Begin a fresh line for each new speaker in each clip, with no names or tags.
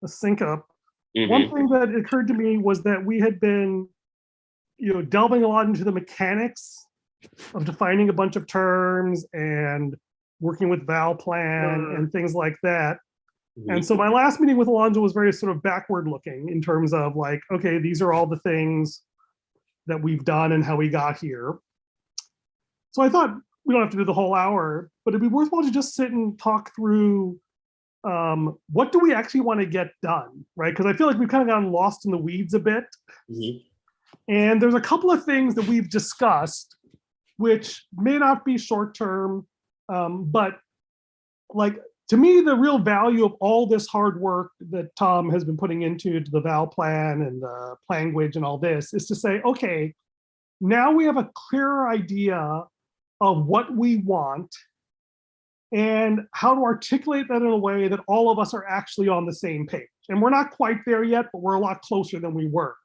sync up. One thing that occurred to me was that we had been, delving a lot into the mechanics of defining a bunch of terms and working with ValPlan and things like that. And so my last meeting with Alonso was very sort of backward looking in terms of like, okay, these are all the things that we've done and how we got here. So I thought we don't have to do the whole hour, but it'd be worthwhile to just sit and talk through what do we actually want to get done, right? Because I feel like we've kind of gotten lost in the weeds a bit. And there's a couple of things that we've discussed, which may not be short term, but like, to me, the real value of all this hard work that Tom has been putting into the ValPlan and the Planguage and all this is to say, okay, now we have a clearer idea of what we want and how to articulate that in a way that all of us are actually on the same page. And we're not quite there yet, but we're a lot closer than we were.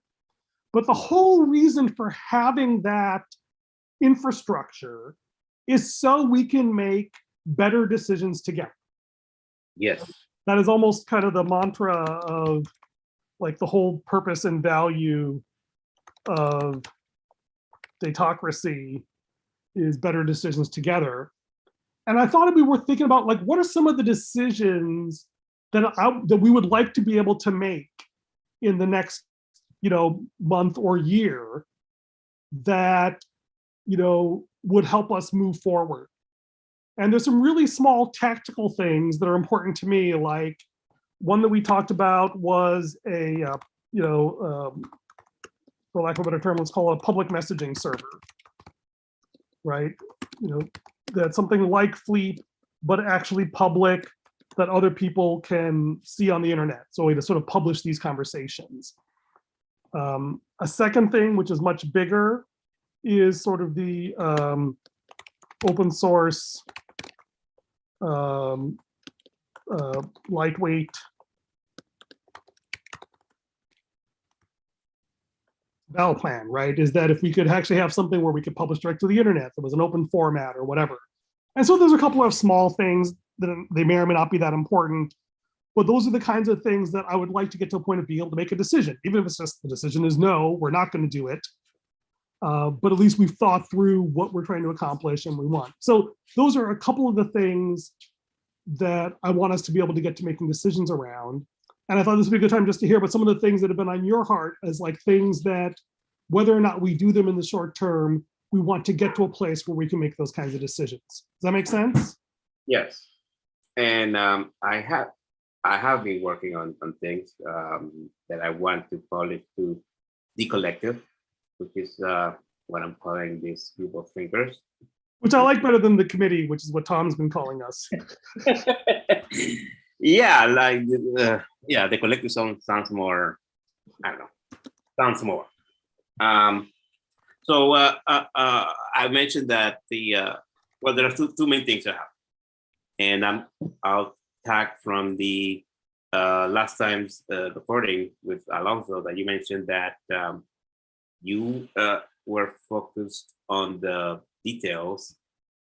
But the whole reason for having that infrastructure is so we can make better decisions together.
Yes.
That is almost kind of the mantra of like the whole purpose and value of Datocracy is better decisions together. And I thought it'd be worth thinking about like, what are some of the decisions that we would like to be able to make in the next, month or year that, would help us move forward. And there's some really small tactical things that are important to me. Like one that we talked about was a, for lack of a better term, let's call it a public messaging server, right? That's something like Fleep, but actually public that other people can see on the internet. So a way to sort of publish these conversations. A second thing, which is much bigger, is sort of the open source, lightweight ValPlan, right? Is that if we could actually have something where we could publish direct to the internet, that was an open format or whatever. And so there's a couple of small things that they may or may not be that important, but those are the kinds of things that I would like to get to a point of being able to make a decision. Even if it's just the decision is no, we're not going to do it. But at least we've thought through what we're trying to accomplish and we want. So those are a couple of the things that I want us to be able to get to making decisions around. And I thought this would be a good time just to hear about some of the things that have been on your heart as like things that, whether or not we do them in the short term, we want to get to a place where we can make those kinds of decisions. Does that make sense?
Yes. And I have been working on things that I want to publish to the collective, which is what I'm calling this group of thinkers.
Which I like better than the committee, which is what Tom's been calling us.
Yeah, like, the collective sounds more, I don't know, sounds more. So I mentioned that well, there are two main things I have. And I'll tag from the last time's recording with Alonso that you mentioned that you were focused on the details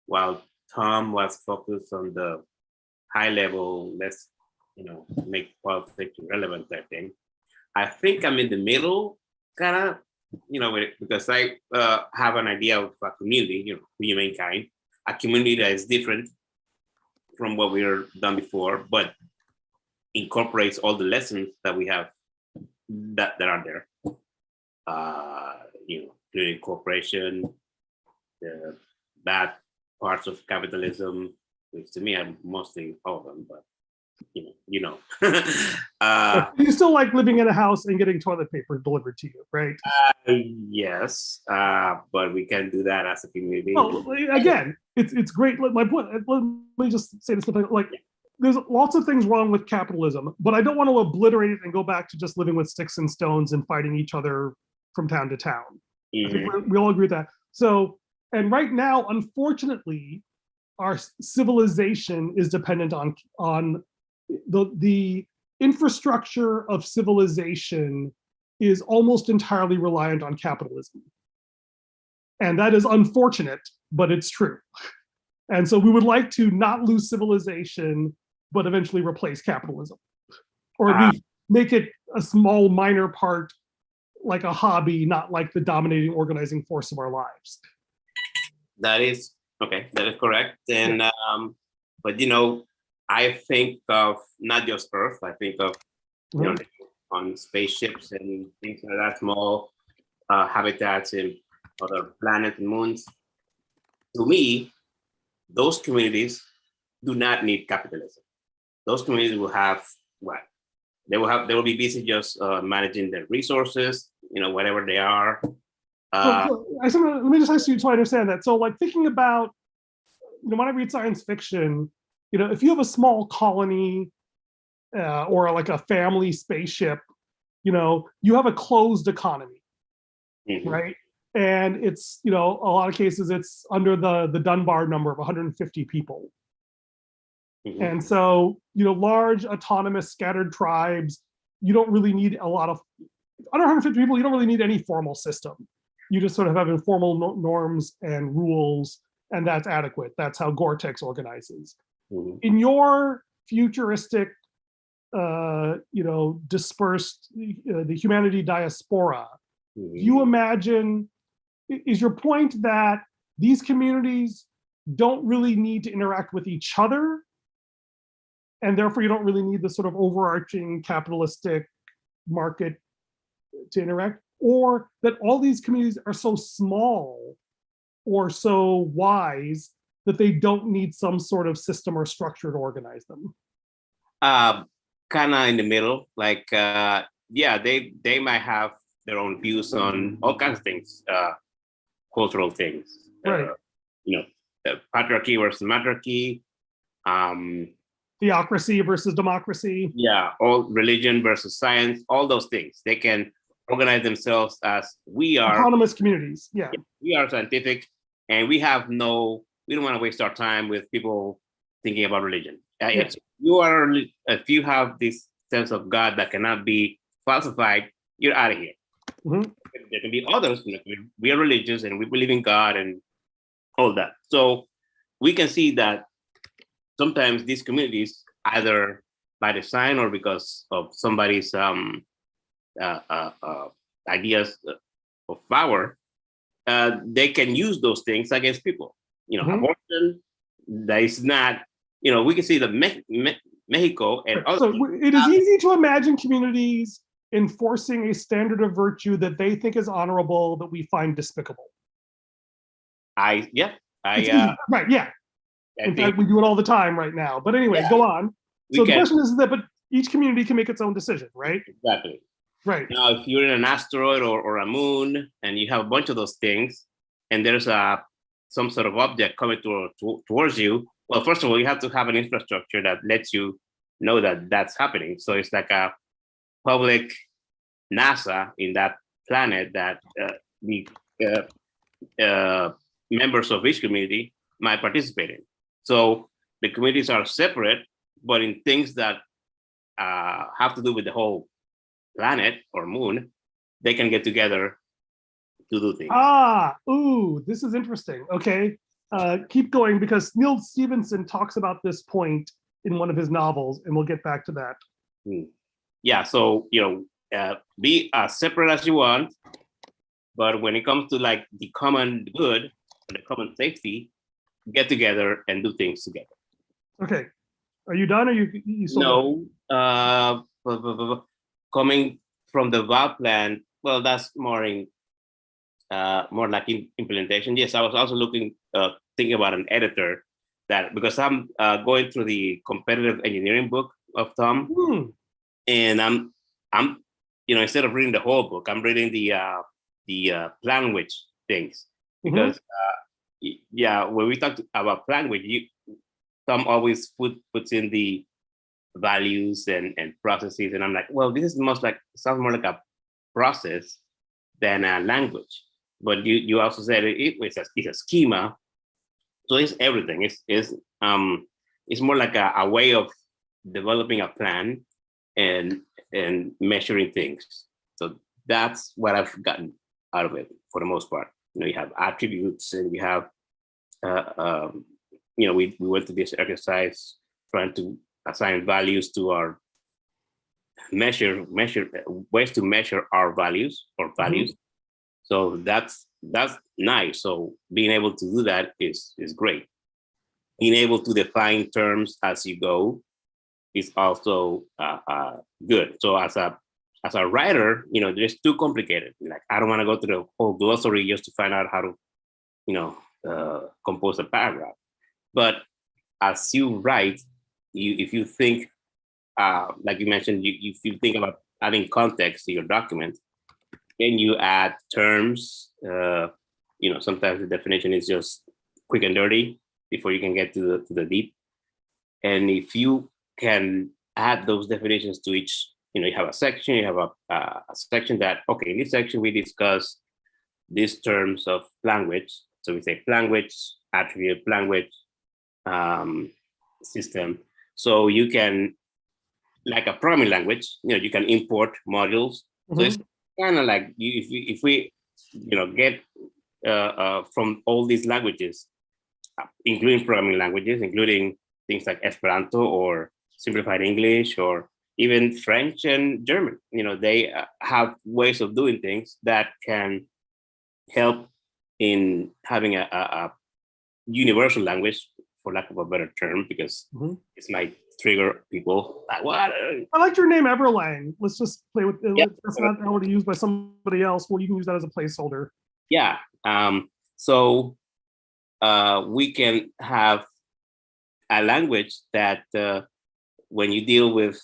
while Tom was focused on the high level, let's make politics relevant type thing. I think I'm in the middle, kind of, because I have an idea of a community, HumaneKind, a community that is different from what we've done before, but incorporates all the lessons that we have that are there. Including cooperation, the bad parts of capitalism, which to me are mostly all of them, but
you still like living in a house and getting toilet paper delivered to you, right?
Yes, but we can do that as a community.
Well, again, it's great. My point. Let me just say this: like, there's lots of things wrong with capitalism, but I don't want to obliterate it and go back to just living with sticks and stones and fighting each other from town to town. I think we all agree with that. So, and right now, unfortunately, our civilization is dependent on the infrastructure of civilization is almost entirely reliant on capitalism. And that is unfortunate, but it's true. And so we would like to not lose civilization, but eventually replace capitalism, or at least make it a small minor part, like a hobby, not like the dominating organizing force of our lives.
That is okay. That is correct. And but I think of not just Earth. I think of on spaceships and things like that, small habitats in other planets and moons. To me, those communities do not need capitalism. Those communities will have what? They will be busy just managing their resources, whatever they are.
Let me just ask you so I understand that. So like thinking about, when I read science fiction, if you have a small colony or like a family spaceship, you have a closed economy, right? And it's, a lot of cases, it's under the Dunbar number of 150 people. And so, large autonomous scattered tribes, you don't really need a lot of, under 150 people, you don't really need any formal system. You just sort of have informal norms and rules, and that's adequate. That's how Gore-Tex organizes. In your futuristic, dispersed, the humanity diaspora, you imagine, is your point that these communities don't really need to interact with each other, and therefore you don't really need the sort of overarching capitalistic market to interact, or that all these communities are so small or so wise that they don't need some sort of system or structure to organize them?
Kind of in the middle, like, they might have their own views on all kinds of things, cultural things,
right?
Patriarchy versus matriarchy,
theocracy versus democracy.
Yeah, all religion versus science, all those things. They can organize themselves as we are.
Autonomous communities, yeah.
We are scientific, and we don't want to waste our time with people thinking about religion. If you have this sense of God that cannot be falsified, you're out of here. There can be others, we are religious and we believe in God and all that. So we can see that sometimes these communities, either by design or because of somebody's ideas of power, they can use those things against people. Abortion, that is not, we can see that Mexico and other.
So it is easy to imagine communities enforcing a standard of virtue that they think is honorable that we find despicable.
Right, yeah.
In fact, we do it all the time right now. But anyways, go on. So the question is that, but each community can make its own decision, right?
Exactly.
Right.
Now, if you're in an asteroid or a moon and you have a bunch of those things, and there's some sort of object coming towards you, well, first of all, you have to have an infrastructure that lets you know that that's happening. So it's like a public NASA in that planet that the members of each community might participate in. So the communities are separate, but in things that have to do with the whole planet or moon, they can get together to do things.
This is interesting. Okay, keep going, because Neal Stephenson talks about this point in one of his novels, and we'll get back to that.
Yeah, so be as separate as you want, but when it comes to like the common good, the common safety, get together and do things together.
Okay, are you done? Or you still
no? Coming from the ValPlan, well, that's more like implementation. Yes, I was also thinking about an editor, that because I'm going through the competitive engineering book of Tom, and I'm instead of reading the whole book, I'm reading the Planguage things, because when we talk about Planguage, Tom always puts in the values and processes, and I'm like, well, this is sounds more like a process than a language. But you also said it's a schema, so it's everything. It's more like a way of developing a plan and measuring things. So that's what I've gotten out of it for the most part. You have attributes, and you have we went to this exercise trying to assign values to our measure ways to measure our values or values. So that's nice. So being able to do that is great. Being able to define terms as you go is also good. So as a writer, it's too complicated. Like, I don't want to go through the whole glossary just to find out how to, compose a paragraph. But as you write, if you think, like you mentioned, if you think about adding context to your document, then you add terms. Sometimes the definition is just quick and dirty before you can get to the deep. And if you can add those definitions to each, you have a section, you have a section that, okay, in this section we discuss these terms of language. So we say language, attribute, language, system. So you can, like a programming language, you can import modules. So it's kind of like if we get from all these languages, including programming languages, including things like Esperanto or simplified English or even French and German, they have ways of doing things that can help in having a universal language, for lack of a better term, because it might trigger people like, what?
I like your name, EverLang. Let's just play with it. Yeah. That's not already used by somebody else. Well, you can use that as a placeholder.
Yeah. So we can have a language that when you deal with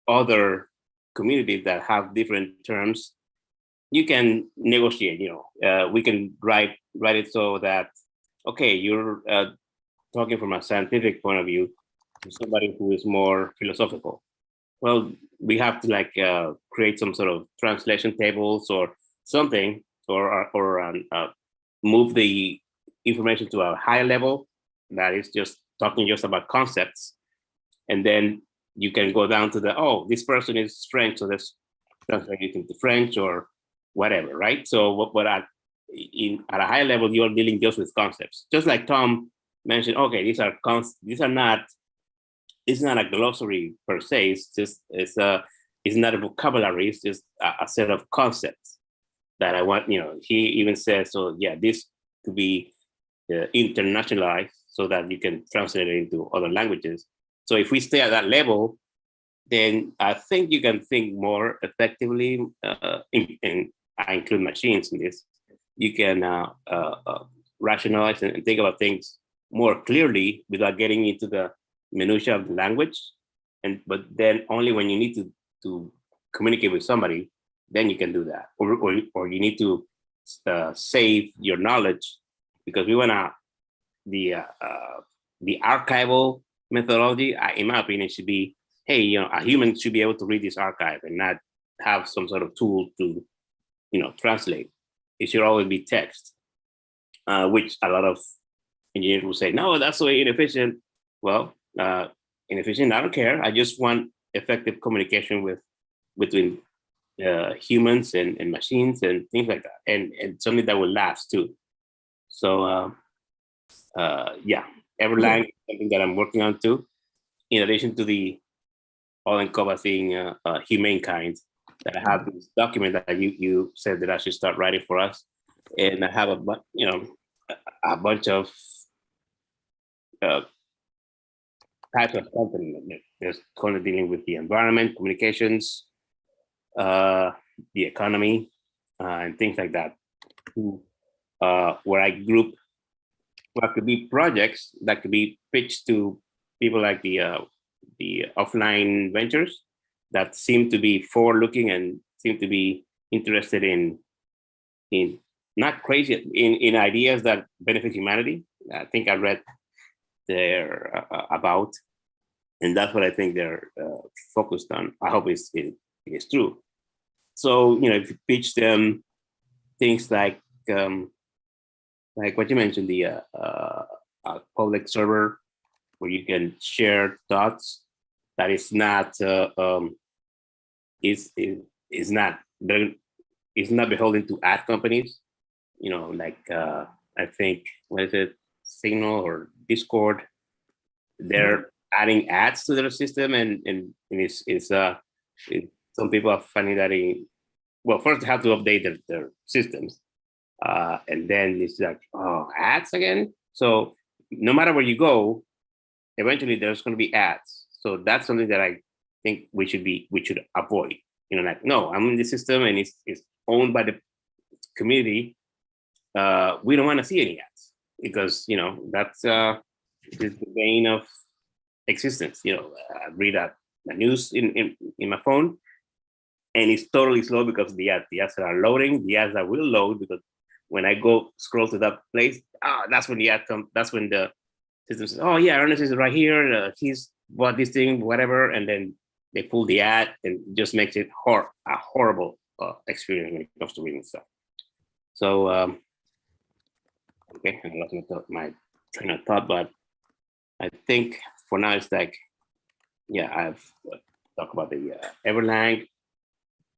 other communities that have different terms, you can negotiate. We can write it so that, okay, you're talking from a scientific point of view to somebody who is more philosophical. Well, we have to create some sort of translation tables or something, or move the information to a higher level that is just talking just about concepts. And then you can go down to this person is French, so let's translate it into French or whatever, right? So at a high level, you're dealing just with concepts. Just like Tom mentioned, okay, it's not a glossary per se, it's not a vocabulary, it's just a set of concepts that I want, he even says, so yeah, this could be internationalized so that you can translate it into other languages. So if we stay at that level, then I think you can think more effectively, and I include machines in this. You can rationalize and think about things more clearly without getting into the minutiae of the language. But then only when you need to communicate with somebody, then you can do that. Or you need to save your knowledge, because we want the archival methodology, in my opinion, should be, hey, a human should be able to read this archive and not have some sort of tool to, translate. It should always be text, which a lot of engineers will say, no, that's so inefficient. Well, inefficient, I don't care. I just want effective communication between humans and machines and things like that, and something that will last too. So yeah, EverLang is something that I'm working on too, in addition to the all-encompassing HumaneKind, that I have this document that you said that I should start writing for us. And I have a bunch of types of content. There's content dealing with the environment, communications, the economy, and things like that. Where I group what could be projects that could be pitched to people like the offline ventures that seem to be forward-looking and seem to be interested in not crazy, in ideas that benefit humanity. I think I read there about, and that's what I think they're focused on. I hope it is true. So, if you pitch them things like what you mentioned, the public server where you can share thoughts, that is not is not beholden to ad companies. I think, what is it, Signal or Discord, they're adding ads to their system, and it's some people are finding that well, first they have to update their systems. And then it's like, oh, ads again? So no matter where you go, eventually there's going to be ads. So that's something that I think we should avoid. Like, no, I'm in the system and it's owned by the community. We don't want to see any ads because, that's the vein of existence. I read the news in my phone and it's totally slow because the ads that are loading, the ads that will load, because when I go scroll to that place, that's when the ad comes. That's when the system says, "Oh yeah, Ernest is right here. He's bought this thing, whatever," and then they pull the ad, and it just makes it a horrible experience when it comes to reading stuff. So, okay, I lost my train of thought, but I think for now it's like, yeah, I've talked about the EverLang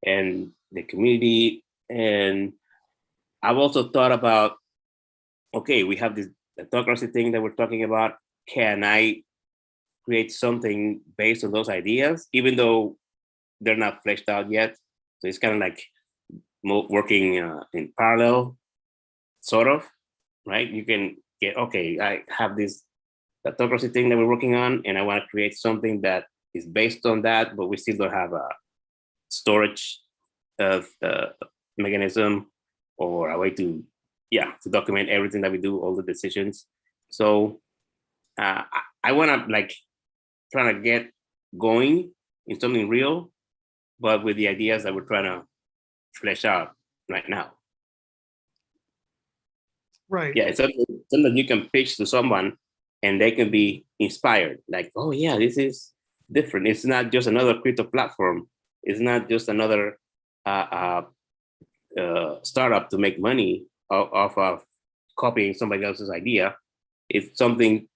and the community, and I've also thought about, okay, we have this Datocracy thing that we're talking about. Can I create something based on those ideas, even though they're not fleshed out yet? So it's kind of like working in parallel, sort of, right? You can get, okay, I have this Datocracy thing that we're working on, and I want to create something that is based on that, but we still don't have a storage mechanism or a way to document everything that we do, all the decisions. So I want to try to get going in something real, but with the ideas that we're trying to flesh out right now.
Right.
Yeah, it's something you can pitch to someone and they can be inspired. Like, oh yeah, this is different. It's not just another crypto platform. It's not just another startup to make money off of copying somebody else's idea. It's something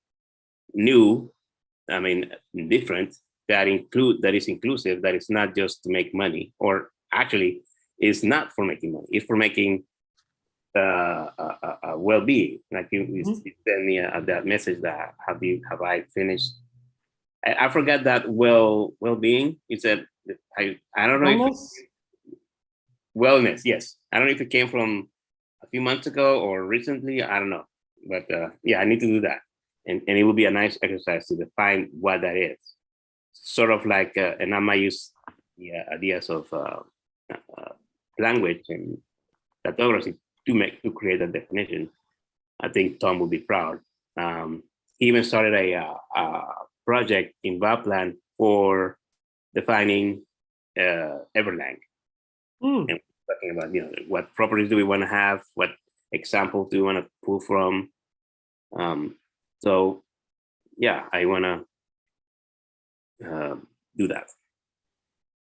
new, different, that is inclusive, that is not just to make money, or actually it's not for making money, it's for making well-being. Like you sent me that message that have I finished? I forgot that well-being. You said I don't know if wellness. Yes, I don't know if it came from a few months ago or recently. I don't know, but yeah, I need to do that, and it will be a nice exercise to define what that is. Sort of like, and I might use the ideas of Planguage and Datocracy to create that definition. I think Tom would be proud. He even started a project in ValPlan for defining EverLang. And talking about, what properties do we want to have, what examples do we want to pull from. So yeah, I want to do that.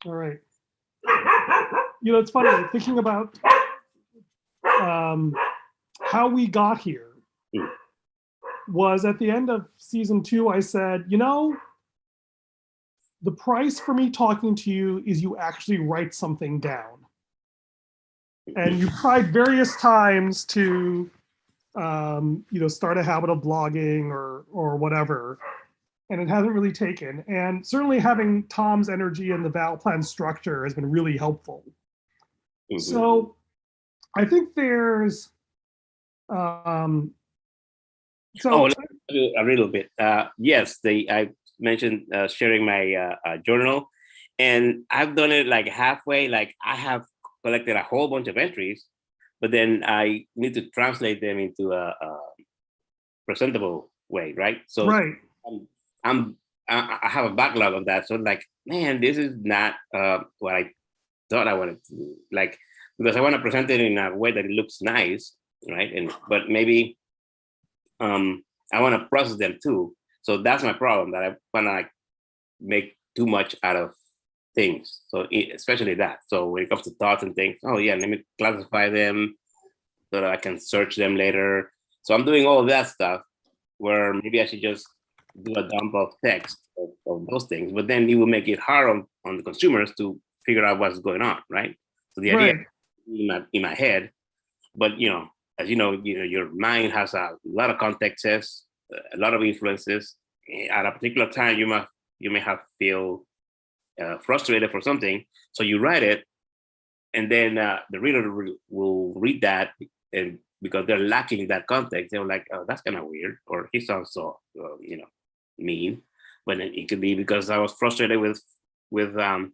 All right. It's funny thinking about how we got here. Was at the end of season 2, I said, the price for me talking to you is you actually write something down. And you tried various times to, start a habit of blogging or whatever, and it hasn't really taken. And certainly having Tom's energy and the ValPlan structure has been really helpful. So I think there's, a
little bit. Yes, I mentioned sharing my journal, and I've done it like halfway. Like I have collected a whole bunch of entries, but then I need to translate them into a presentable way, right? So
right.
I have a backlog of that. So like, man, this is not what I thought I wanted to do. Like, because I want to present it in a way that it looks nice, right? But maybe I want to process them too. So that's my problem, that I want to make too much out of things. So especially that. So when it comes to thoughts and things, oh yeah, let me classify them so that I can search them later. So I'm doing all of that stuff where maybe I should just do a dump of text of those things, but then it will make it hard on the consumers to figure out what's going on, right? So the idea in my head, but as you know, your mind has a lot of contexts, a lot of influences. At a particular time, you may have feel frustrated for something, so you write it, and then the reader will read that, and because they're lacking that context, they're like, "Oh, that's kind of weird," or "He sounds so, mean." But it could be because I was frustrated with trying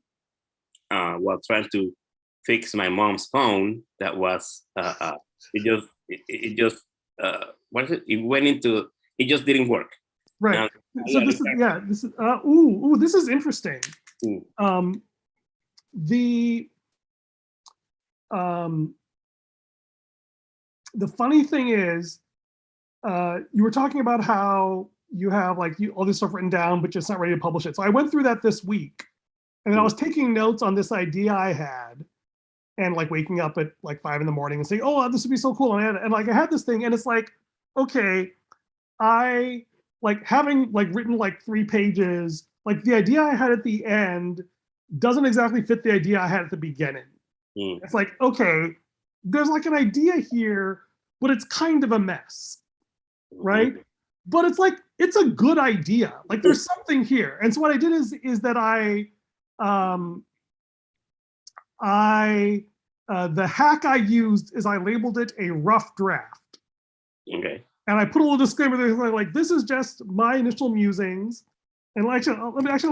to fix my mom's phone. That was it just what is it? It just didn't work.
Right. So this is this is interesting. The funny thing is, you were talking about how you have all this stuff written down, but just not ready to publish it. So I went through that this week, and I was taking notes on this idea I had, and waking up at 5 in the morning and saying, "Oh, this would be so cool." And I had this thing, and it's like, okay, I having written 3 pages, the idea I had at the end doesn't exactly fit the idea I had at the beginning. It's like, okay, there's an idea here, but it's kind of a mess, right? But it's a good idea. There's something here. And so what I did is that the hack I used is I labeled it a rough draft.
Okay.
And I put a little disclaimer there, this is just my initial musings. And let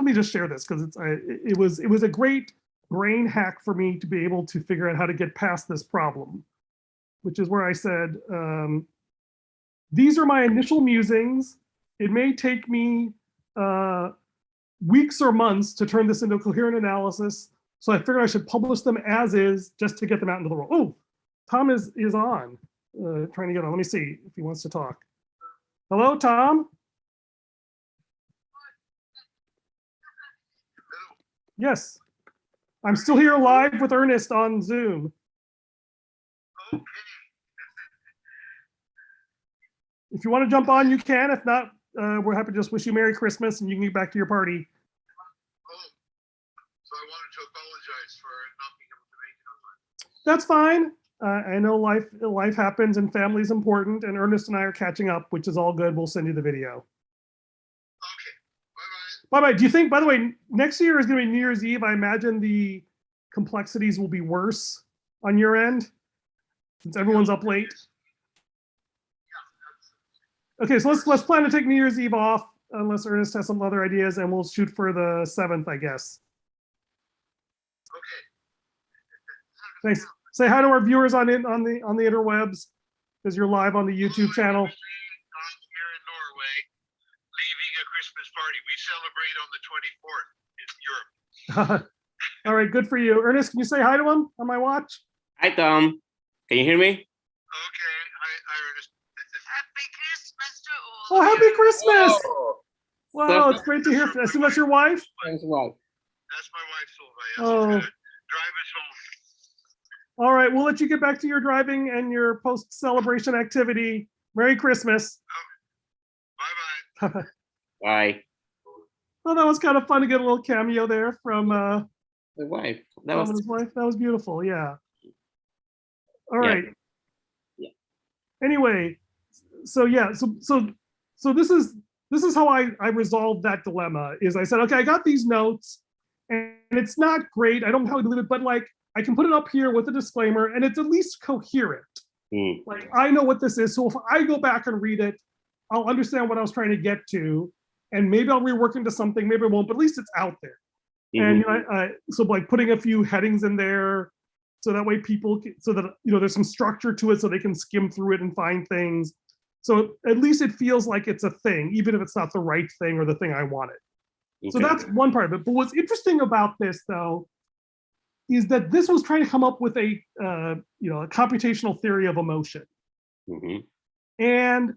me just share this, because it was a great brain hack for me to be able to figure out how to get past this problem, which is where I said, these are my initial musings. It may take me weeks or months to turn this into a coherent analysis. So I figured I should publish them as is, just to get them out into the world. Oh, Tom is on, trying to get on. Let me see if he wants to talk. Hello, Tom? Yes, I'm still here live with Ernest on Zoom.
Okay.
If you want to jump on, you can. If not, we're happy to just wish you Merry Christmas and you can get back to your party.
Oh, so I wanted to apologize for not being able to make it on time.
That's fine. I know life happens and family's important, and Ernest and I are catching up, which is all good. We'll send you the video.
Okay, bye-bye.
Bye-bye. Do you think, by the way, next year is going to be New Year's Eve? I imagine the complexities will be worse on your end, since everyone's up late. Okay, so let's plan to take New Year's Eve off, unless Ernest has some other ideas, and we'll shoot for the 7th, I guess.
Okay.
Thanks. Say hi to our viewers on the interwebs, because you're live on the YouTube channel.
I'm here in Norway, leaving a Christmas party. We celebrate on the 24th in Europe.
All right, good for you. Ernest, can you say hi to him on my watch?
Hi, Tom. Can you hear me?
Okay, hi Ernest. Happy Christmas to all.
Oh, happy Christmas!
Oh,
Wow, it's great to hear. I assume that's your wife?
thanks a lot.
That's my wife, Sylvia.
Oh.
She's gonna drive us home.
All right, we'll let you get back to your driving and your post-celebration activity. Merry Christmas.
Bye-bye.
Bye.
Well, that was kind of fun to get a little cameo there from
The wife.
his wife. That was beautiful. Yeah. All right.
Yeah.
Anyway, so yeah, so this is how I resolved that dilemma. Is I said, okay, I got these notes, and it's not great. I don't know how to leave it, but I can put it up here with a disclaimer, and it's at least coherent. I know what this is, so if I go back and read it, I'll understand what I was trying to get to, and maybe I'll rework into something, maybe I won't, but at least it's out there. And so putting a few headings in there, so that way people so that there's some structure to it, so they can skim through it and find things. So at least it feels like it's a thing, even if it's not the right thing or the thing I wanted. So that's one part of it. But what's interesting about this, though, is that this was trying to come up with a computational theory of emotion. And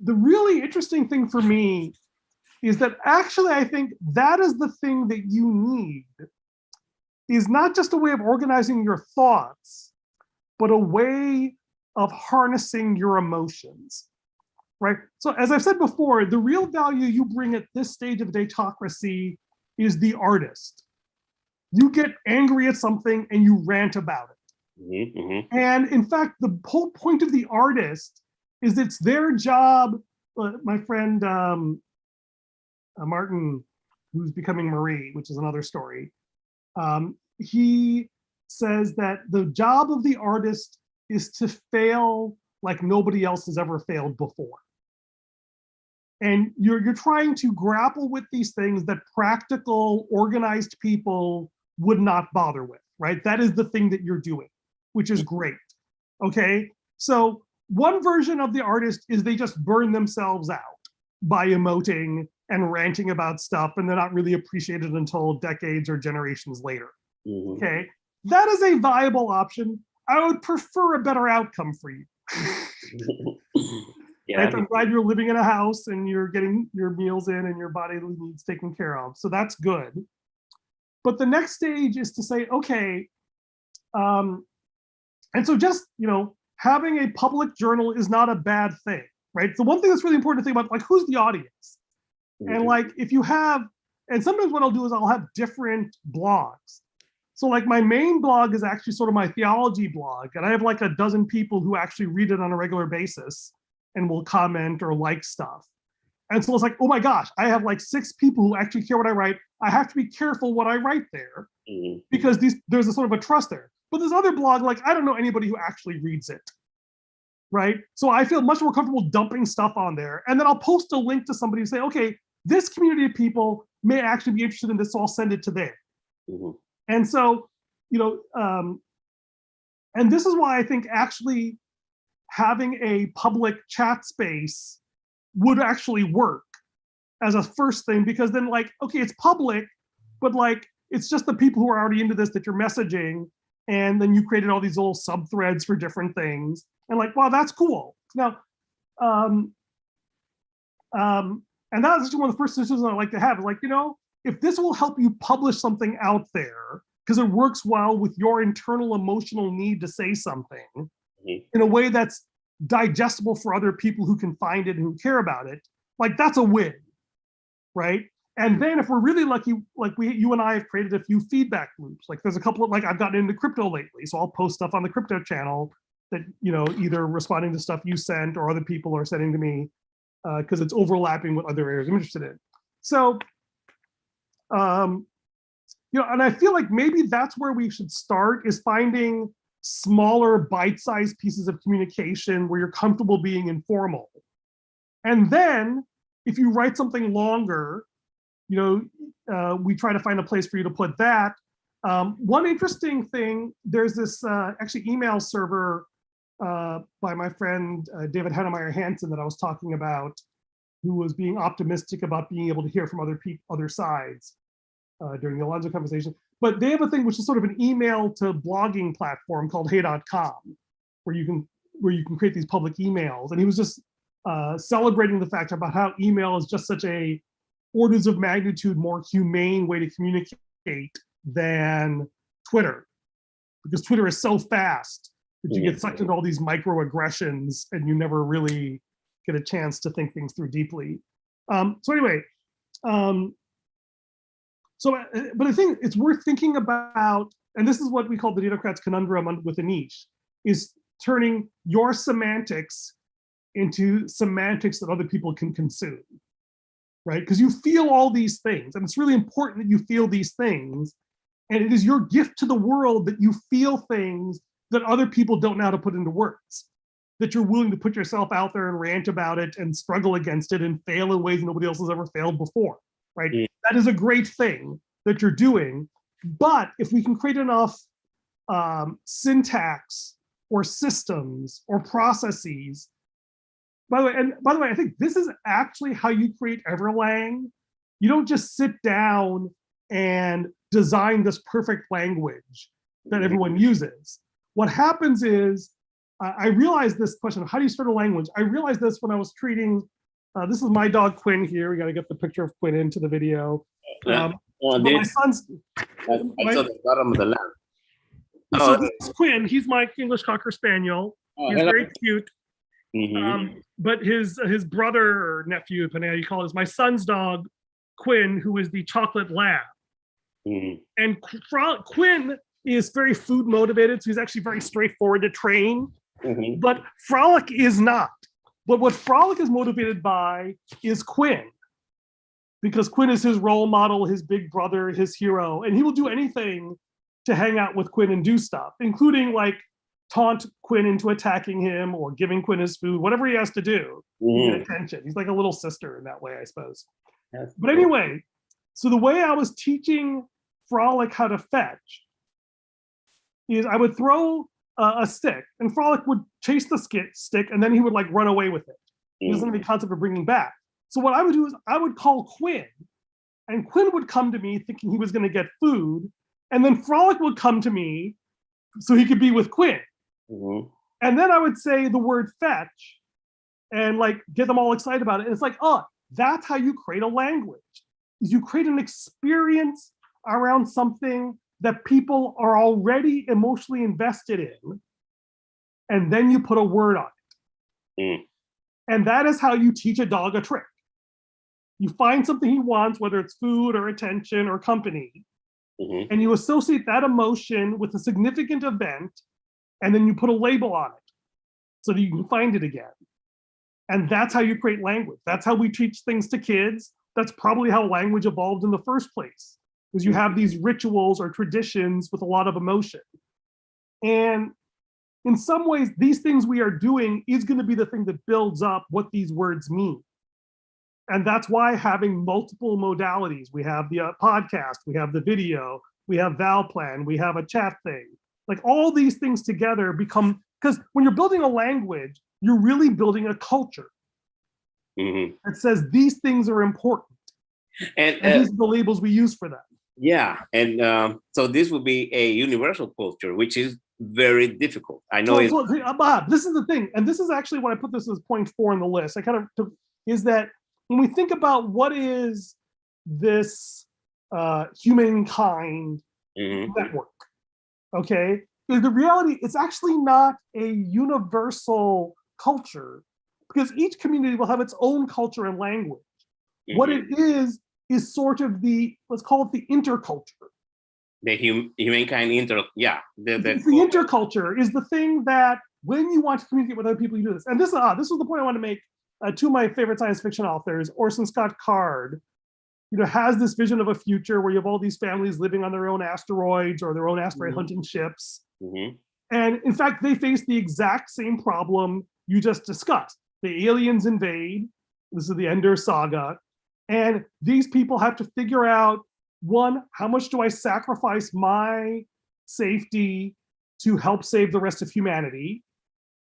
the really interesting thing for me is that actually I think that is the thing that you need, is not just a way of organizing your thoughts, but a way of harnessing your emotions, right? So as I've said before, the real value you bring at this stage of Datocracy is the artist. You get angry at something and you rant about it. And in fact, the whole point of the artist is it's their job. My friend Martin who's becoming Marie, which is another story. He says that the job of the artist is to fail like nobody else has ever failed before. And you're trying to grapple with these things that practical, organized people would not bother with, right? That is the thing that you're doing, which is great, okay? So one version of the artist is they just burn themselves out by emoting and ranting about stuff, and they're not really appreciated until decades or generations later, okay? That is a viable option. I would prefer a better outcome for you.
Yeah,
right? I'm glad you're living in a house and you're getting your meals in and your body needs taken care of. So that's good. But the next stage is to say, okay, and so just, having a public journal is not a bad thing, right? The one thing that's really important to think about, like, who's the audience? And like, if you have, and sometimes what I'll do is I'll have different blogs. So like my main blog is actually sort of my theology blog, and I have like a dozen people who actually read it on a regular basis and will comment or like stuff. And so it's like, oh my gosh, I have like 6 people who actually care what I write. I have to be careful what I write there because there's a sort of a trust there. But this other blog, like, I don't know anybody who actually reads it, right? So I feel much more comfortable dumping stuff on there. And then I'll post a link to somebody and say, okay, this community of people may actually be interested in this, so I'll send it to them. And so, and this is why I think actually having a public chat space would actually work as a first thing, because then like, okay, it's public, but like, it's just the people who are already into this that you're messaging, and then you created all these little sub-threads for different things, and like, wow, that's cool. Now, and that's actually one of the first decisions I like to have, is like, if this will help you publish something out there, because it works well with your internal emotional need to say something in a way that's digestible for other people who can find it and who care about it, like that's a win, right? And then if we're really lucky, like you and I have created a few feedback loops. Like there's a couple of, like I've gotten into crypto lately, so I'll post stuff on the crypto channel that, either responding to stuff you sent or other people are sending to me, because it's overlapping with other areas I'm interested in. So, and I feel like maybe that's where we should start, is finding smaller bite-sized pieces of communication where you're comfortable being informal. And then if you write something longer, we try to find a place for you to put that. One interesting thing, there's this actually email server by my friend David Hennemeyer Hansen that I was talking about, who was being optimistic about being able to hear from other sides during the Alonzo conversation. But they have a thing which is sort of an email to blogging platform called hey.com, where you can create these public emails. And he was just celebrating the fact about how email is just such a orders of magnitude more humane way to communicate than Twitter, because Twitter is so fast that you get sucked into all these microaggressions and you never really get a chance to think things through deeply. So anyway, but I think it's worth thinking about, and this is what we call the Datocrat's conundrum with a niche, is turning your semantics into semantics that other people can consume, right? Because you feel all these things, and it's really important that you feel these things, and it is your gift to the world that you feel things that other people don't know how to put into words, that you're willing to put yourself out there and rant about it and struggle against it and fail in ways nobody else has ever failed before, right? That is a great thing that you're doing. But if we can create enough syntax or systems or processes, by the way, I think this is actually how you create EverLang. You don't just sit down and design this perfect language that everyone uses. What happens is, I realized this question of how do you start a language? I realized this when I was treating, this is my dog Quinn here. We got to get the picture of Quinn into the video. My son's,
I saw the bottom of the lamp.
So this is Quinn. He's my English Cocker Spaniel. He's very cute. But his brother or nephew, depending on how you call it, is my son's dog, Quinn, who is the chocolate lab. And Quinn is very food motivated, so he's actually very straightforward to train. But Frolic is not. But what Frolic is motivated by is Quinn. because Quinn is his role model, his big brother, his hero, and he will do anything to hang out with Quinn and do stuff, including like taunt Quinn into attacking him or giving Quinn his food, whatever he has to do to get attention. He's like a little sister in that way, I suppose. But anyway, so the way I was teaching Frolic how to fetch is I would throw a stick, and Frolic would chase the stick, and then he would like run away with it. He doesn't have any concept of bringing back. So what I would do is I would call Quinn, and Quinn would come to me thinking he was going to get food, and then Frolic would come to me so he could be with Quinn. And then I would say the word fetch and like get them all excited about it. And it's like, oh, that's how you create a language. Is you create an experience around something that people are already emotionally invested in, and then you put a word on it. And that is how you teach a dog a trick. You find something he wants, whether it's food or attention or company, and you associate that emotion with a significant event, and then you put a label on it so that you can find it again. And that's how you create language. That's how we teach things to kids. That's probably how language evolved in the first place, because you have these rituals or traditions with a lot of emotion. And in some ways, these things we are doing is going to be the thing that builds up what these words mean. And that's why having multiple modalities, we have the podcast, we have the video, we have ValPlan, we have a chat thing, like all these things together become, because when you're building a language, you're really building a culture that says these things are important. And these are the labels we use for them.
Yeah, and so this would be a universal culture, which is very difficult. I know.
Bob, this is the thing, and this is actually what I put this as point 4 on the list. I kind of took, is that when we think about what is this humankind network, okay, the reality, it's actually not a universal culture, because each community will have its own culture and language. What it is sort of the, let's call it the interculture.
The humankind the
interculture is the thing that when you want to communicate with other people, you do this. And this was the point I want to make. Two of my favorite science fiction authors, Orson Scott Card, has this vision of a future where you have all these families living on their own asteroids or their own asteroid hunting ships. And in fact, they face the exact same problem you just discussed. The aliens invade. This is the Ender saga. And these people have to figure out, one, how much do I sacrifice my safety to help save the rest of humanity?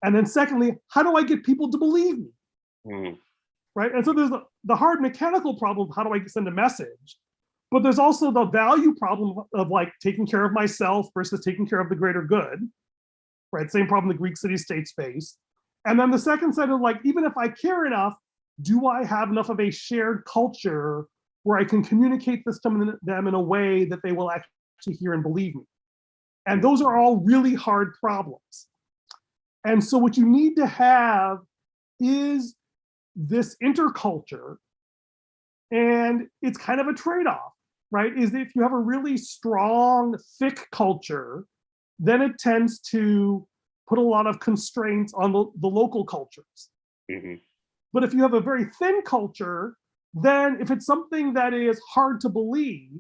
And then secondly, how do I get people to believe me? Right? And so there's the hard mechanical problem of how do I send a message? But there's also the value problem of like taking care of myself versus taking care of the greater good, right? Same problem the Greek city-states face. And then the second side of like, even if I care enough, do I have enough of a shared culture where I can communicate this to them in a way that they will actually hear and believe me? And those are all really hard problems. And so what you need to have is this interculture, and it's kind of a trade-off, right? Is if you have a really strong, thick culture, then it tends to put a lot of constraints on the local cultures. But if you have a very thin culture, then if it's something that is hard to believe,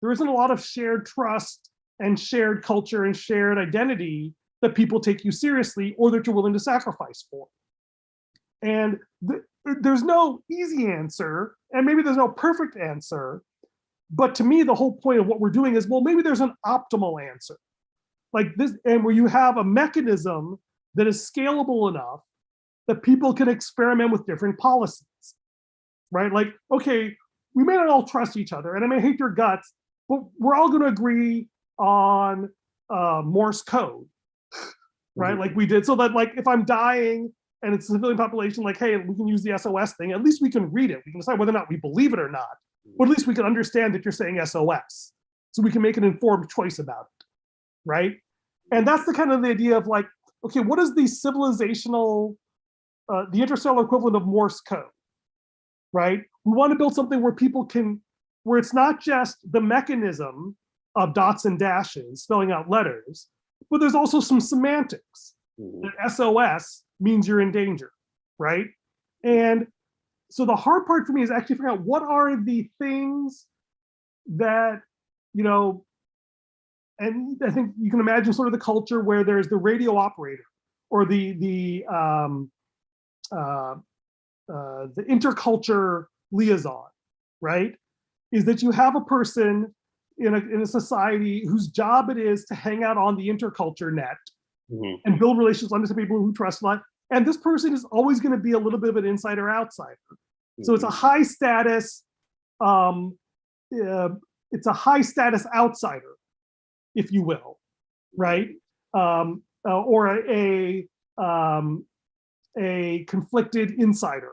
there isn't a lot of shared trust and shared culture and shared identity that people take you seriously or that you're willing to sacrifice for. And there's no easy answer, and maybe there's no perfect answer, but to me, the whole point of what we're doing is, well, maybe there's an optimal answer. Like this, and where you have a mechanism that is scalable enough that people can experiment with different policies, right? Like, okay, we may not all trust each other, and I may hate your guts, but we're all gonna agree on Morse code, right? Like we did, so that like if I'm dying, and it's a civilian population, like, hey, we can use the SOS thing. At least we can read it. We can decide whether or not we believe it or not. But at least we can understand that you're saying SOS. So we can make an informed choice about it, right? And that's the kind of the idea of like, okay, what is the civilizational, the interstellar equivalent of Morse code, right? We want to build something where people can, where it's not just the mechanism of dots and dashes spelling out letters, but there's also some semantics. That SOS means you're in danger, right? And so the hard part for me is actually figuring out what are the things that, you know, and I think you can imagine sort of the culture where there's the radio operator or the interculture liaison, right? Is that you have a person in a society whose job it is to hang out on the interculture net and build relationships, understand people who trust a lot. And this person is always going to be a little bit of an insider outsider. So it's a high status, it's a high status outsider, if you will, right? Or a conflicted insider.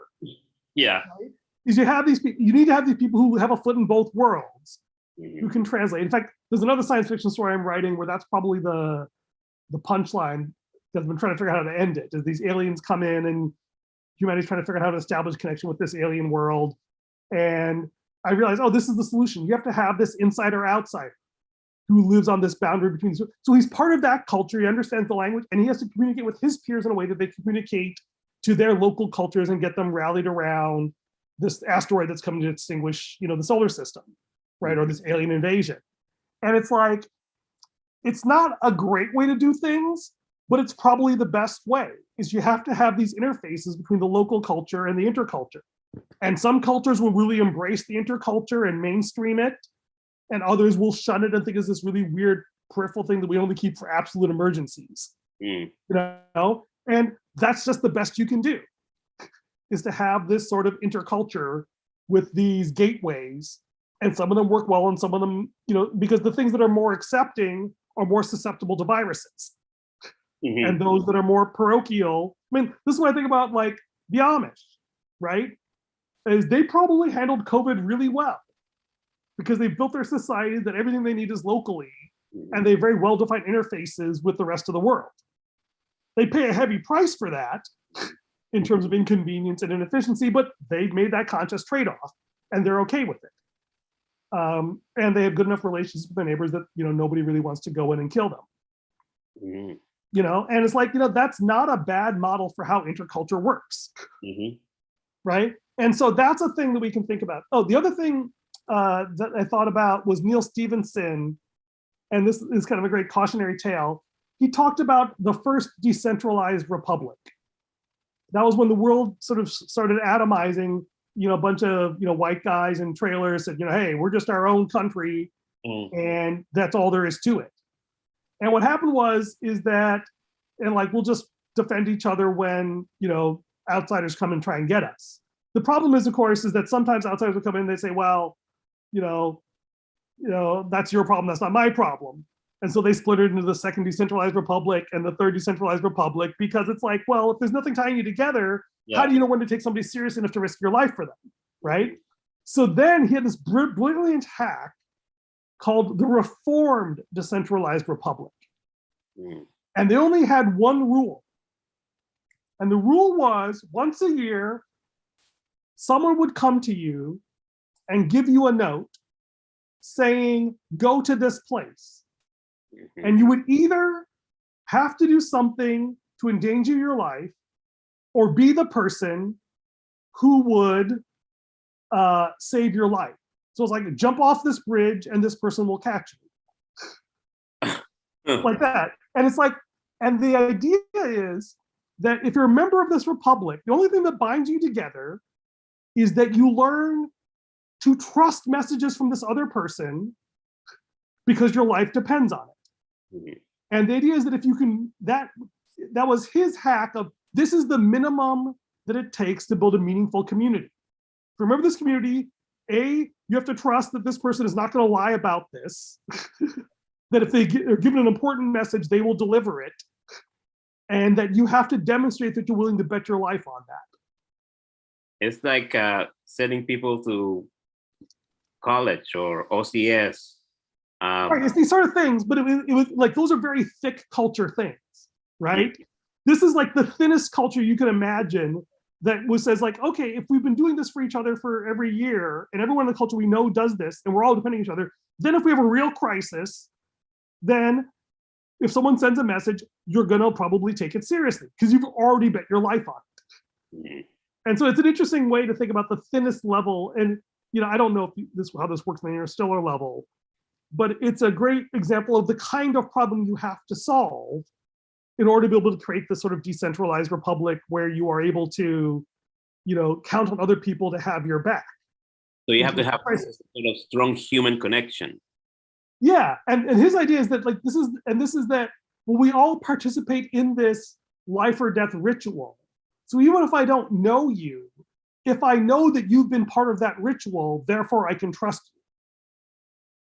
Yeah.
Right? Because you have these people, you need to have these people who have a foot in both worlds, who can translate. In fact, there's another science fiction story I'm writing where that's probably the punchline that I've been trying to figure out how to end it. Is these aliens come in and humanity's trying to figure out how to establish connection with this alien world. And I realized, oh, this is the solution. You have to have this insider outsider who lives on this boundary between. So he's part of that culture, he understands the language, and he has to communicate with his peers in a way that they communicate to their local cultures and get them rallied around this asteroid that's coming to extinguish, you know, the solar system, right? Or this alien invasion. And it's like, it's not a great way to do things, but it's probably the best way, is you have to have these interfaces between the local culture and the interculture. And some cultures will really embrace the interculture and mainstream it, and others will shun it and think it's this really weird peripheral thing that we only keep for absolute emergencies. You know, and that's just the best you can do, is to have this sort of interculture with these gateways, and some of them work well and some of them, you know, because the things that are more accepting are more susceptible to viruses. And those that are more parochial, I mean, this is what I think about like the Amish, right? Is they probably handled COVID really well because they built their society that everything they need is locally, and they have very well-defined interfaces with the rest of the world. They pay a heavy price for that in terms of inconvenience and inefficiency, but they've made that conscious trade-off and they're okay with it. And they have good enough relationships with their neighbors that, you know, nobody really wants to go in and kill them. You know, and it's like, you know, that's not a bad model for how interculture works, right? And so that's a thing that we can think about. Oh, the other thing that I thought about was Neal Stephenson, and this is kind of a great cautionary tale. He talked about the first decentralized republic. That was when the world sort of started atomizing, you know, a bunch of, you know, white guys in trailers said, you know, hey, we're just our own country, and that's all there is to it. And what happened is that, and like, we'll just defend each other when, you know, outsiders come and try and get us. The problem is, of course, is that sometimes outsiders will come in and they say, well, you know, that's your problem, that's not my problem. And so they split it into the second decentralized republic and the third decentralized republic, because it's like, well, if there's nothing tying you together, how do you know when to take somebody serious enough to risk your life for them, right? So then he had this brilliant hack called the Reformed Decentralized Republic. And they only had one rule. And the rule was, once a year, someone would come to you and give you a note saying, go to this place. And you would either have to do something to endanger your life or be the person who would save your life. So it's like, jump off this bridge and this person will catch you. Like that. And it's like, and the idea is that if you're a member of this republic, the only thing that binds you together is that you learn to trust messages from this other person because your life depends on it. And the idea is that if you can, that was his hack of, this is the minimum that it takes to build a meaningful community. Remember this community, you have to trust that this person is not going to lie about this, that if they are given an important message, they will deliver it, and that you have to demonstrate that you're willing to bet your life on that.
It's like sending people to college or OCS.
Right, it's these sort of things, but it was like, those are very thick culture things, right? This is like the thinnest culture you can imagine, that says like, okay, if we've been doing this for each other for every year, and everyone in the culture we know does this, and we're all depending on each other, then if we have a real crisis, then if someone sends a message, you're gonna probably take it seriously because you've already bet your life on it. And so it's an interesting way to think about the thinnest level. And I don't know if how this works on the interstellar level, but it's a great example of the kind of problem you have to solve in order to be able to create this sort of decentralized republic where you are able to, count on other people to have your back.
So you have to have a sort of strong human connection.
Yeah, and his idea is that this is that we all participate in this life or death ritual. So even if I don't know you, if I know that you've been part of that ritual, therefore I can trust you,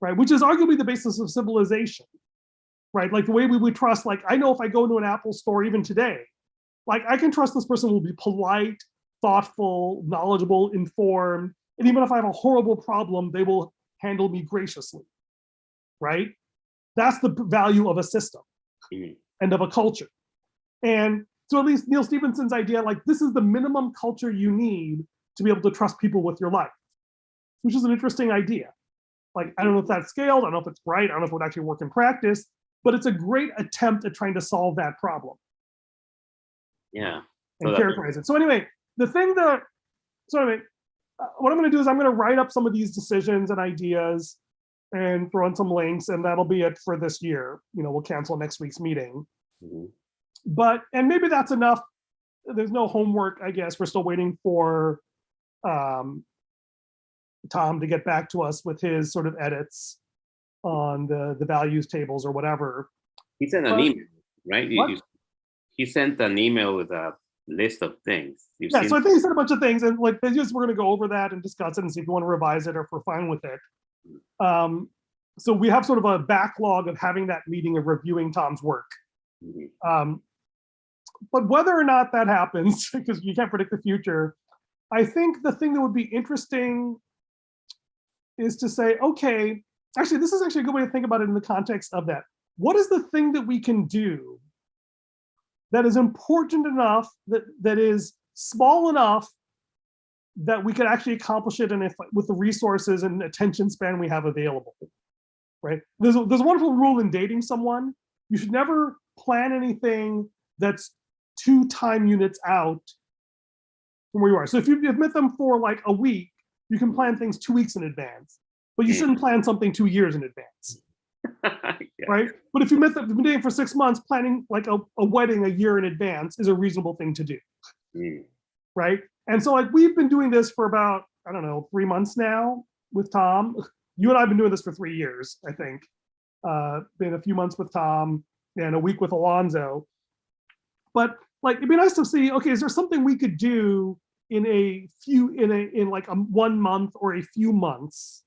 right? Which is arguably the basis of civilization, right? Like the way we would trust, like I know if I go into an Apple store even today, like I can trust this person will be polite, thoughtful, knowledgeable, informed, and even if I have a horrible problem, they will handle me graciously, right? That's the value of a system and of a culture. And so at least Neal Stephenson's idea, like this is the minimum culture you need to be able to trust people with your life, which is an interesting idea. Like, I don't know if that's scaled, I don't know if it's right, I don't know if it would actually work in practice, but it's a great attempt at trying to solve that problem.
Yeah.
And characterize it. So anyway, what I'm gonna do is I'm gonna write up some of these decisions and ideas and throw in some links, and that'll be it for this year. We'll cancel next week's meeting. And maybe that's enough. There's no homework, I guess. We're still waiting for Tom to get back to us with his sort of edits on the values tables or whatever.
He sent an email, right? He sent an email with a list of things.
So I think he said a bunch of things, and like we're going to go over that and discuss it and see if we want to revise it or if we're fine with it. So we have sort of a backlog of having that meeting and reviewing Tom's work. But whether or not that happens, because you can't predict the future, I think the thing that would be interesting is to say, okay, actually, this is actually a good way to think about it in the context of that. What is the thing that we can do that is important enough, that is small enough that we could actually accomplish it with the resources and attention span we have available, right? There's a wonderful rule in dating someone. You should never plan anything that's 2 time units out from where you are. So if you've met them for like a week, you can plan things 2 weeks in advance, but you shouldn't plan something 2 years in advance, right? But if you've been dating for 6 months, planning like a wedding a year in advance is a reasonable thing to do, right? And so like we've been doing this for about, I don't know, 3 months now with Tom. You and I have been doing this for 3 years, I think. Been a few months with Tom and a week with Alonzo. But like, it'd be nice to see, okay, is there something we could do in like a 1 month or a few months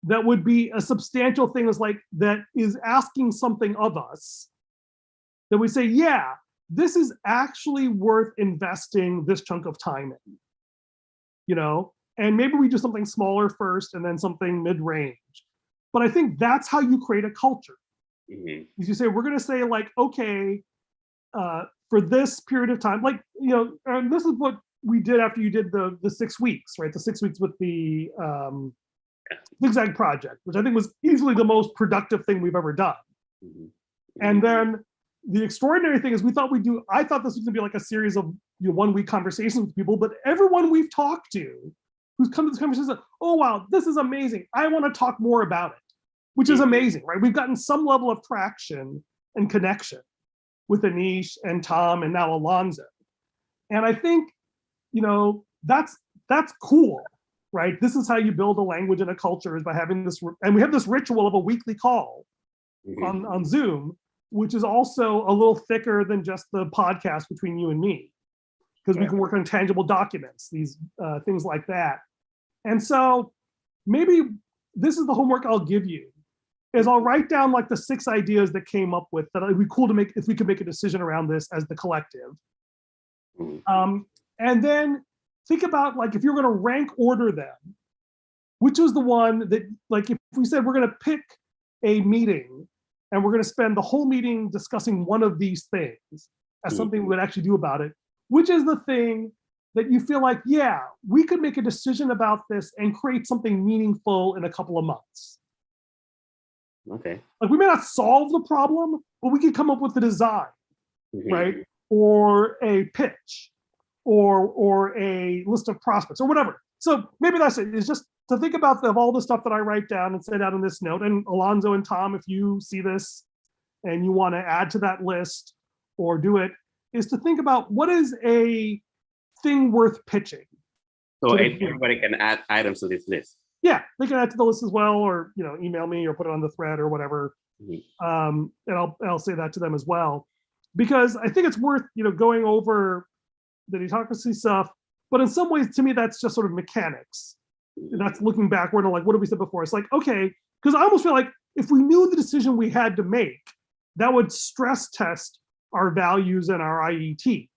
that would be a substantial thing that is asking something of us, that we say, yeah, this is actually worth investing this chunk of time in, and maybe we do something smaller first and then something mid-range. But I think that's how you create a culture. Is you say, we're going to say like, okay, for this period of time, like, and this is what we did after you did the 6 weeks, right? The 6 weeks with the Zig Zag Project, which I think was easily the most productive thing we've ever done. And then the extraordinary thing is I thought this was gonna be like a series of 1 week conversations with people, but everyone we've talked to who's come to this conversation said, oh wow, this is amazing. I want to talk more about it, which is amazing, right? We've gotten some level of traction and connection with Anish and Tom and now Alonzo. And I think, that's cool, right? This is how you build a language and a culture, is by having this, and we have this ritual of a weekly call on Zoom, which is also a little thicker than just the podcast between you and me, because we can work on tangible documents, these things like that. And so maybe this is the homework I'll give you, is I'll write down like the 6 ideas that came up with that would be cool to make if we could make a decision around this as the collective. And then think about like, if you're gonna rank order them, which was the one that, like, if we said we're gonna pick a meeting and we're gonna spend the whole meeting discussing one of these things as something we would actually do about it, which is the thing that you feel like, yeah, we could make a decision about this and create something meaningful in a couple of months.
Okay.
Like, we may not solve the problem, but we could come up with the design, right? Or a pitch. or a list of prospects or whatever. So maybe that's it, is just to think about of all the stuff that I write down and send out in this note. And Alonzo and Tom, if you see this and you want to add to that list or do it, is to think about what is a thing worth pitching.
So everybody can add items to this list.
Yeah, they can add to the list as well, or email me or put it on the thread or whatever. And I'll say that to them as well, because I think it's worth going over the Datocracy stuff. But in some ways, to me, that's just sort of mechanics. That's looking backward and like, what have we said before? It's like, okay, because I almost feel like if we knew the decision we had to make, that would stress test our values and our IET.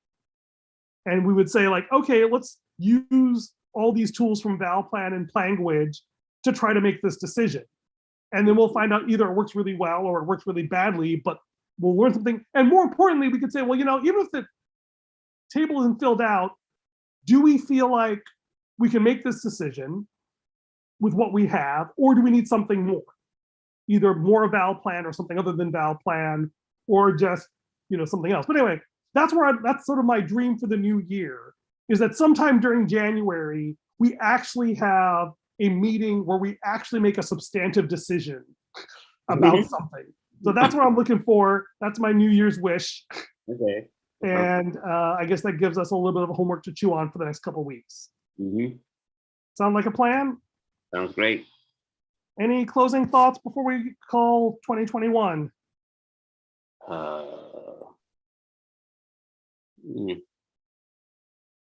And we would say like, okay, let's use all these tools from ValPlan and Planguage to try to make this decision. And then we'll find out either it works really well or it works really badly, but we'll learn something. And more importantly, we could say, well, even if the table isn't filled out, do we feel like we can make this decision with what we have, or do we need something more? Either more ValPlan or something other than ValPlan, or just something else. But anyway, that's sort of my dream for the new year, is that sometime during January, we actually have a meeting where we actually make a substantive decision about something. So that's what I'm looking for. That's my New Year's wish.
Okay.
And I guess that gives us a little bit of homework to chew on for the next couple of weeks. Sound like a plan?
Sounds great.
Any closing thoughts before we call 2021?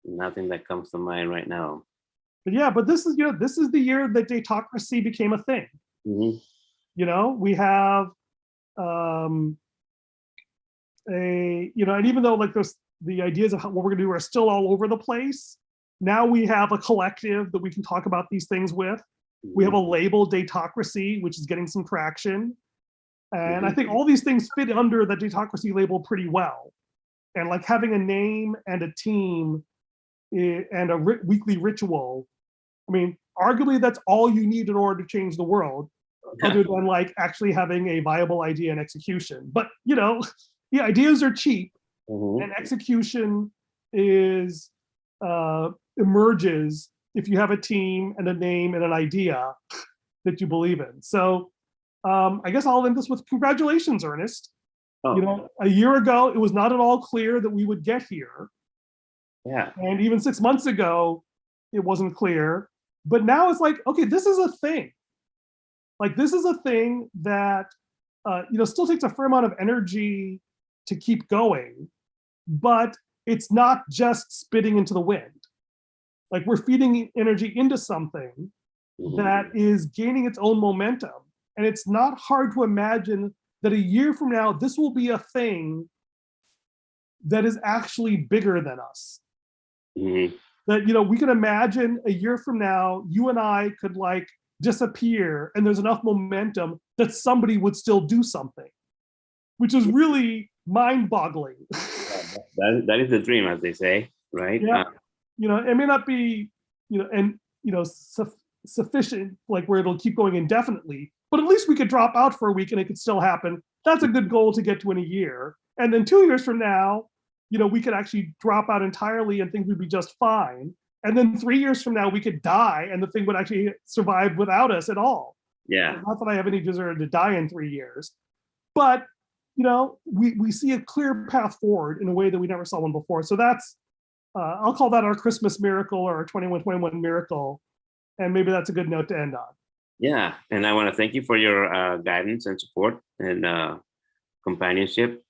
Nothing that comes to mind right now.
But yeah, but this is the year that Datocracy became a thing. We have and even though like the ideas of what we're gonna do are still all over the place, now we have a collective that we can talk about these things with. We have a label, Datocracy, which is getting some traction. And I think all these things fit under the Datocracy label pretty well. And like having a name and a team and a weekly ritual, I mean, arguably that's all you need in order to change the world, other than like actually having a viable idea and execution. But the ideas are cheap, and execution is emerges if you have a team and a name and an idea that you believe in. So I guess I'll end this with congratulations, Ernest. A year ago, it was not at all clear that we would get here.
Yeah. And
even 6 months ago, it wasn't clear. But now it's like, okay, this is a thing. Like, this is a thing that, still takes a fair amount of energy to keep going, but it's not just spitting into the wind. Like, we're feeding energy into something that is gaining its own momentum. And it's not hard to imagine that a year from now, this will be a thing that is actually bigger than us. That, we can imagine a year from now, you and I could like disappear and there's enough momentum that somebody would still do something, which is really mind-boggling.
That is the dream, as they say, right?
Yeah. It may not be, sufficient, like where it'll keep going indefinitely, but at least we could drop out for a week and it could still happen. That's a good goal to get to in a year. And then 2 years from now, we could actually drop out entirely and things would be just fine. And then 3 years from now, we could die and the thing would actually survive without us at all.
Yeah.
Not that I have any desire to die in 3 years, but we see a clear path forward in a way that we never saw one before. So that's, I'll call that our Christmas miracle or our 2121 miracle. And maybe that's a good note to end on.
Yeah, and I want to thank you for your guidance and support and companionship.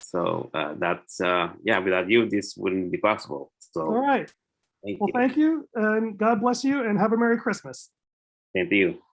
So that's, without you, this wouldn't be possible. So,
all right. Thank you, and God bless you, and have a Merry Christmas.
Same to you.